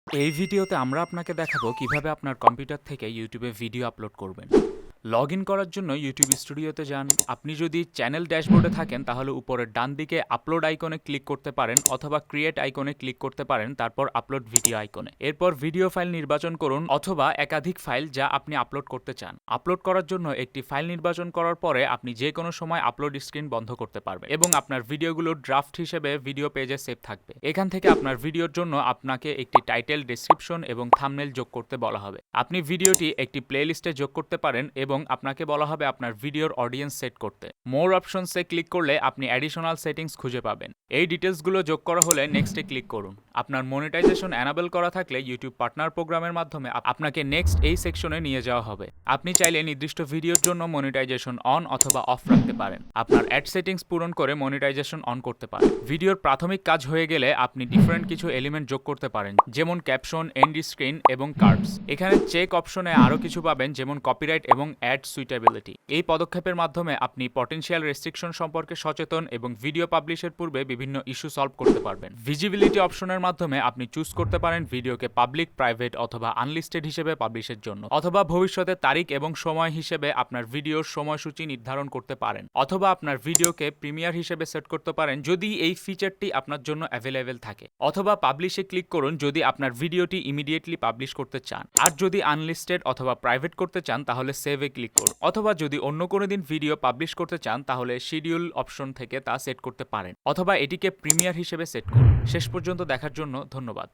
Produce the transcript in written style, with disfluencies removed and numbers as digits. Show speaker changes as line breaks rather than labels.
এই ভিডিওতে আমরা আপনাকে দেখাবো কিভাবে আপনার কম্পিউটার থেকে ইউটিউবে ভিডিও আপলোড করবেন। লগ ইন করার জন্য ইউটিউব স্টুডিওতে যান। আপনি যদি চ্যানেল ড্যাশবোর্ডে থাকেন তাহলে উপরের ডান দিকে আপলোড আইকনে ক্লিক করতে পারেন অথবা ক্রিয়েট আইকনে ক্লিক করতে পারেন, তারপর আপলোড ভিডিও আইকনে। এরপর ভিডিও ফাইল নির্বাচন করুন অথবা একাধিক ফাইল যা আপনি আপলোড করতে চান। আপলোড করার জন্য একটি ফাইল নির্বাচন করার পরে আপনি যে কোনো সময় আপলোড স্ক্রিন বন্ধ করতে পারবেন এবং আপনার ভিডিওগুলো ড্রাফট হিসেবে ভিডিও পেজে সেভ থাকবে। এখান থেকে আপনার ভিডিওর জন্য আপনাকে একটি টাইটেল, ডেসক্রিপশন এবং থাম্বনেল যোগ করতে বলা হবে। আপনি ভিডিওটি একটি প্লেলিস্টে যোগ করতে পারেন এবং আপনাকে বলা হবে আপনার ভিডিওর অডিয়েন্স সেট করতে। মোর অপশনসে ক্লিক করলে আপনি অ্যাডিশনাল সেটিংস খুঁজে পাবেন। এই ডিটেলসগুলো যোগ করা হলে নেক্সটে ক্লিক করুন। আপনার মনিটাইজেশন এনাবেল করা থাকলে ইউটিউব পার্টনার প্রোগ্রামের মাধ্যমে আপনাকে নেক্সট এই সেকশনে নিয়ে যাওয়া হবে। আপনি চাইলে নির্দিষ্ট ভিডিওর জন্য মনিটাইজেশন অন অথবা অফ রাখতে পারেন। আপনার অ্যাড সেটিংস পূরণ করে মনিটাইজেশন অন করতে পারেন। ভিডিওর প্রাথমিক কাজ হয়ে গেলে আপনি ডিফারেন্ট কিছু এলিমেন্ট যোগ করতে পারেন, যেমন ক্যাপশন, এন্ড স্ক্রিন এবং কার্ডস। এখানে চেক অপশনে আরও কিছু পাবেন, যেমন কপিরাইট এবং অ্যাড সুইটেবিলিটি। এই পদক্ষেপের মাধ্যমে আপনি পটেনশিয়াল রেস্ট্রিকশন সম্পর্কে সচেতন এবং ভিডিও পাবলিশের পূর্বে বিভিন্ন ইস্যু সলভ করতে পারবেন। ভিজিবিলিটি অপশনের মাধ্যমে আপনি চুজ করতে পারেন ভিডিওকে পাবলিক, প্রাইভেট অথবা আনলিস্টেড হিসেবে পাবলিশের জন্য, অথবা ভবিষ্যতে তারিখ এবং সময় হিসেবে আপনার ভিডিওর সময়সূচি নির্ধারণ করতে পারেন, অথবা আপনার ভিডিওকে প্রিমিয়ার হিসেবে সেট করতে পারেন যদি এই ফিচারটি আপনার জন্য অ্যাভেলেবেল থাকে, অথবা পাবলিশে ক্লিক করুন যদি আপনার ভিডিওটি ইমিডিয়েটলি পাবলিশ করতে চান। আর যদি আনলিস্টেড অথবা প্রাইভেট করতে চান তাহলে সেভে ক্লিক করুন, অথবা যদি অন্য কোনো দিন ভিডিও পাবলিশ করতে চান তাহলে শিডিউল অপশন থেকে তা সেট করতে পারেন, অথবা এটিকে প্রিমিয়ার হিসেবে সেট করুন। শেষ পর্যন্ত দেখার জন্য ধন্যবাদ।